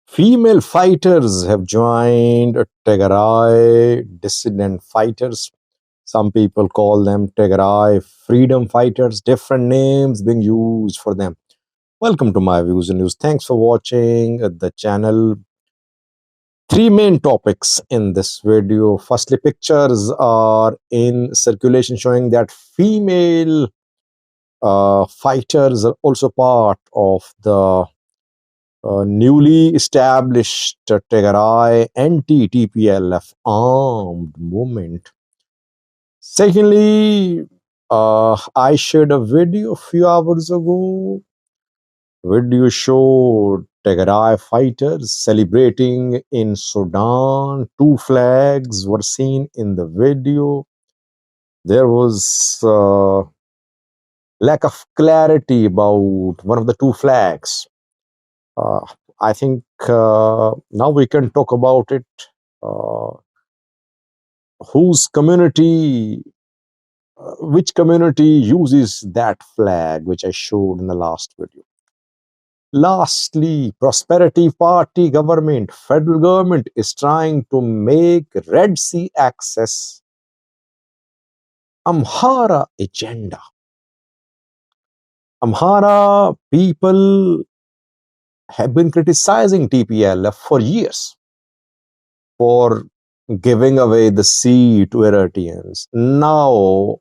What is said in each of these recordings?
Female fighters have joined Tigray dissident fighters. Some people call them Tigray freedom fighters, different names being used for them. Welcome to my views and news. Thanks for watching the channel. Three main topics in this video. Firstly, pictures are in circulation showing that female fighters are also part of the newly established Tigray anti-TPLF armed movement. Secondly, I shared a video a few hours ago. Video showed Tigray fighters celebrating in Sudan. Two flags were seen in the video. There was lack of clarity about one of the two flags. I think now we can talk about it. Uh, whose community, which community uses that flag, which I showed in the last video. Lastly, Prosperity Party government, federal government is trying to make Red Sea access Amhara agenda. Amhara people have been criticizing TPLF for years for giving away the sea to Eritreans. Now,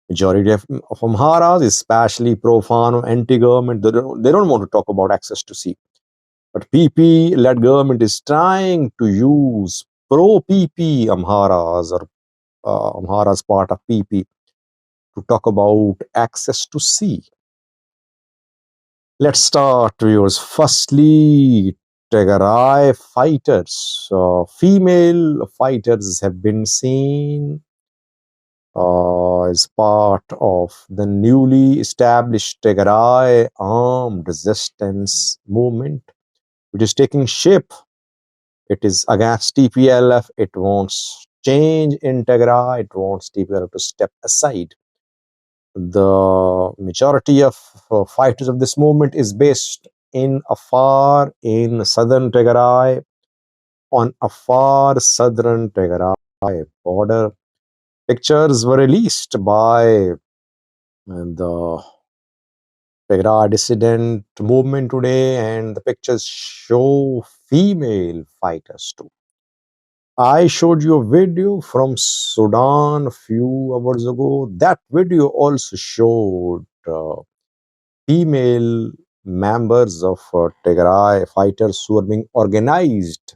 majority of Amharas, especially pro-Fano, anti-government, they don't want to talk about access to sea. But PP-led government is trying to use pro-PP Amharas or Amharas part of PP to talk about access to sea. Let's start, viewers. Firstly, Tigray fighters, female fighters have been seen as part of the newly established Tigray armed resistance movement, which is taking shape. It is against TPLF. It wants change in Tigray. It wants TPLF to step aside. The majority of fighters of this movement is based in Afar in southern Tigray, on Afar southern Tigray border. Pictures were released by the Tigray dissident movement today, and the pictures show female fighters too. I showed you a video from Sudan a few hours ago. That video also showed female members of Tigray fighters who are being organized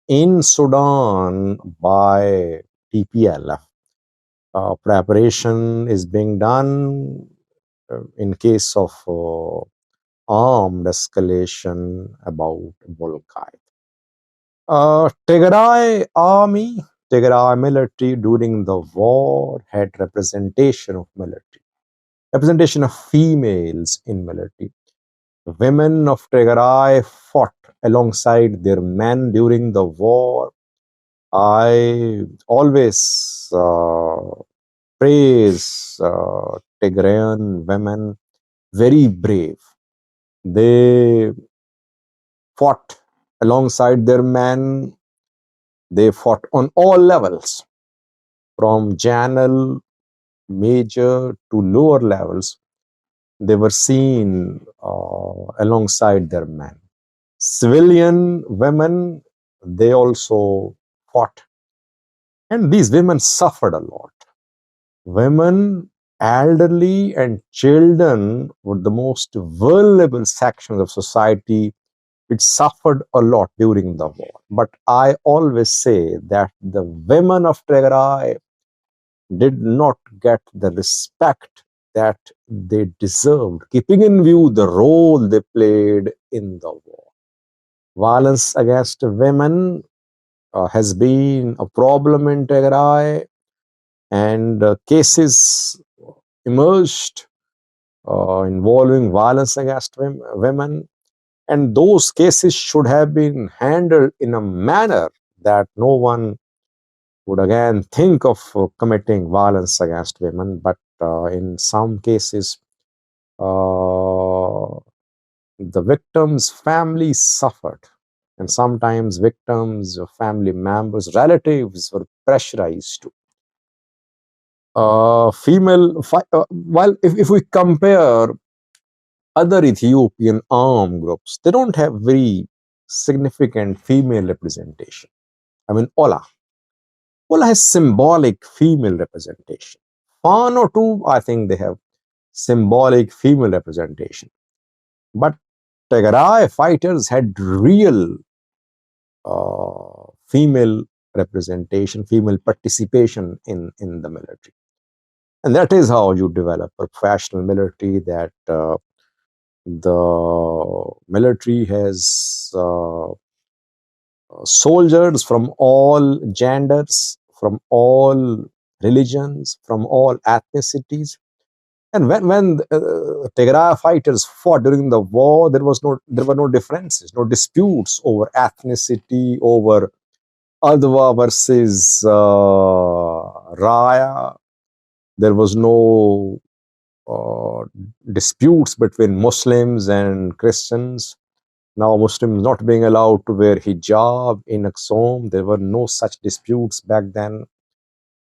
in Sudan by TPLF. Preparation is being done in case of armed escalation about Volkai. Tigray army, Tigray military during the war had representation of military, representation of females in military. Women of Tigray fought alongside their men during the war. I always praise Tigrayan women, very brave. They fought alongside their men. They fought on all levels, from general, major to lower levels. They were seen alongside their men. Civilian women, they also fought. And these women suffered a lot. Women, elderly, and children were the most vulnerable sections of society which suffered a lot during the war. But I always say that the women of Tigray did not get the respect that they deserved, keeping in view the role they played in the war. Violence against women has been a problem in Tigray, and cases emerged involving violence against women, and those cases should have been handled in a manner that no one would again think of committing violence against women. But in some cases, the victims' families suffered. And sometimes victims, family members, relatives were pressurized to. While if we compare other Ethiopian armed groups, they don't have very significant female representation. I mean, Ola has symbolic female representation. Fano too, I think they have symbolic female representation. But Tigray fighters had real female representation, female participation in the military. And that is how you develop a professional military, that the military has soldiers from all genders, from all religions, from all ethnicities. And when Tigray fighters fought during the war, there were no differences, no disputes over ethnicity, over Adwa versus Raya. There was no uh, disputes between Muslims and Christians. Now Muslims not being allowed to wear hijab in Aksum. There were no such disputes back then.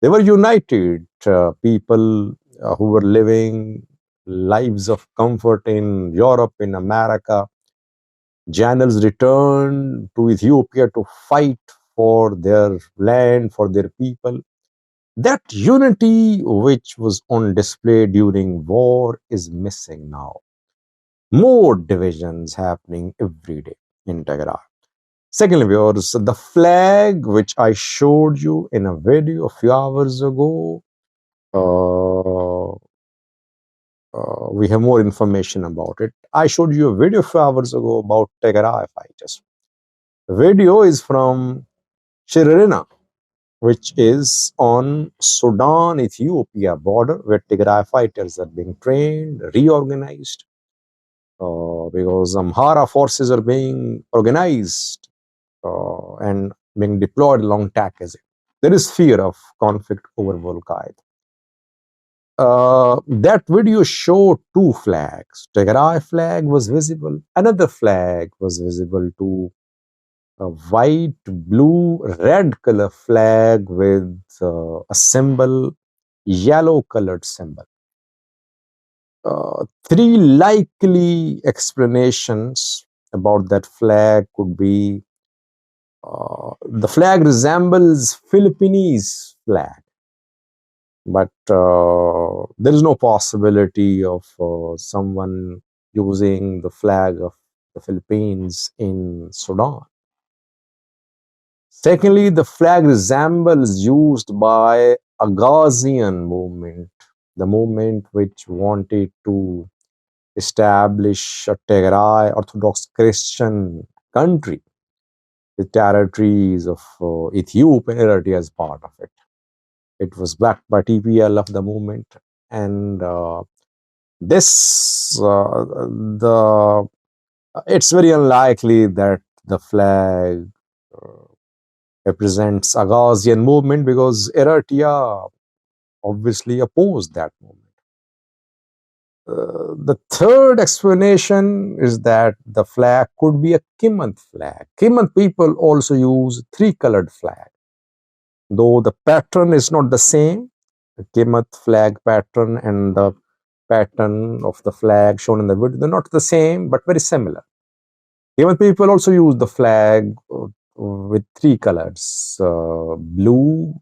They were united people who were living lives of comfort in Europe, in America. Generals returned to Ethiopia to fight for their land, for their people. That unity which was on display during war is missing now. More divisions happening every day in Tigray. Secondly, viewers, the flag which I showed you in a video a few hours ago, we have more information about it. I showed you a video a few hours ago about Tigray fighters. The video is from Shiririna, which is on Sudan-Ethiopia border, where Tigray fighters are being trained, reorganized, because Amhara forces are being organized and being deployed along Takazin. There is fear of conflict over Volcaid. That video showed two flags. Tigray flag was visible. Another flag was visible too. A white, blue, red color flag with a symbol, yellow colored symbol. Three likely explanations about that flag could be the flag resembles Philippines flag, but there is no possibility of someone using the flag of the Philippines in Sudan. Secondly, the flag resembles used by Agassian movement, the movement which wanted to establish a Tigray Orthodox Christian country, the territories of Ethiopia and Eritrea as part of it. It was backed by TPLF, the movement, and it's very unlikely that the flag represents Agassian movement, because Eritrea obviously opposed that movement. The third explanation is that the flag could be a Kimant flag. Kimant people also use three-colored flag, though the pattern is not the same. The Kimant flag pattern and the pattern of the flag shown in the video, they're not the same, but very similar. Kimant people also use the flag with three colors, blue,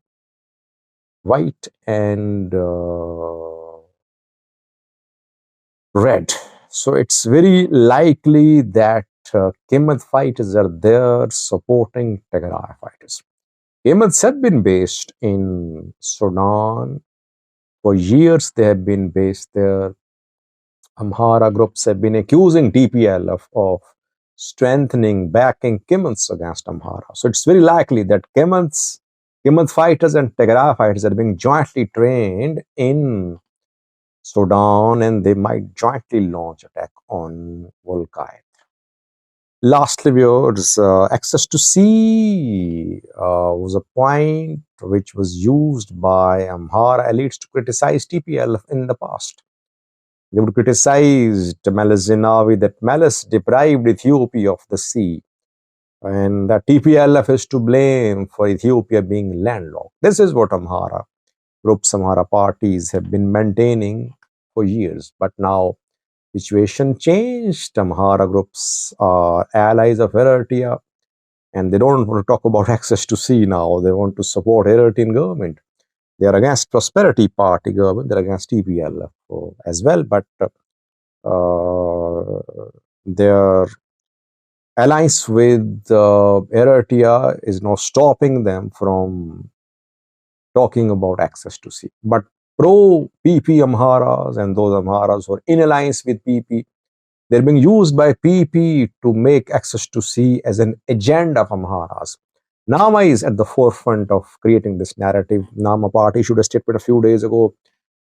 white, and red. So it's very likely that Kimant fighters are there supporting Tigray fighters. Kimants have been based in Sudan. For years, they have been based there. Amhara groups have been accusing TPLF of strengthening, backing Kimants against Amhara. So it's very likely that Kimant fighters and Tigray fighters are being jointly trained in Sudan, and they might jointly launch attack on Volcaid. Lastly, viewers, access to sea was a point which was used by Amhara elites to criticize TPLF in the past. They would criticize Meles Zenawi that Meles deprived Ethiopia of the sea. and that TPLF is to blame for Ethiopia being landlocked. This is what Amhara groups, Amhara parties have been maintaining for years. But now situation changed. Amhara groups are allies of Eritrea, and they don't want to talk about access to sea now. They want to support Eritrean government. They are against Prosperity Party government. They're against TPLF as well. But their alliance with Eritrea is now stopping them from talking about access to sea. But pro PP Amharas and those Amharas who are in alliance with PP, they're being used by PP to make access to sea as an agenda of Amharas. Nama is at the forefront of creating this narrative. Nama party issued a statement a few days ago.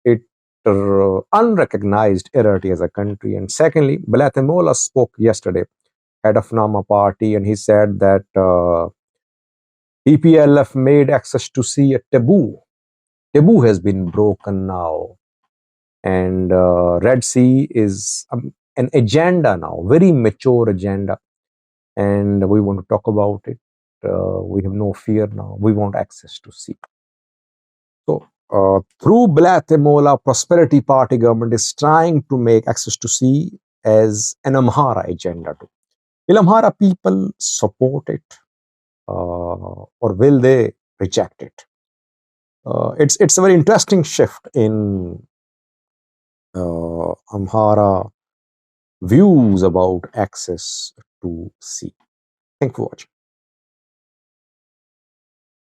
It unrecognized Eritrea as a country. And secondly, Balatemola spoke yesterday, head of Nama party, and he said that TPLF made access to sea a taboo. Taboo has been broken now. And Red Sea is an agenda now, very mature agenda. And we want to talk about it. We have no fear now. We want access to sea. So through Balatemola, Prosperity Party government is trying to make access to sea as an Amhara agenda too. Will Amhara people support it, or will they reject it? It's a very interesting shift in Amhara views about access to sea. Thank you for watching.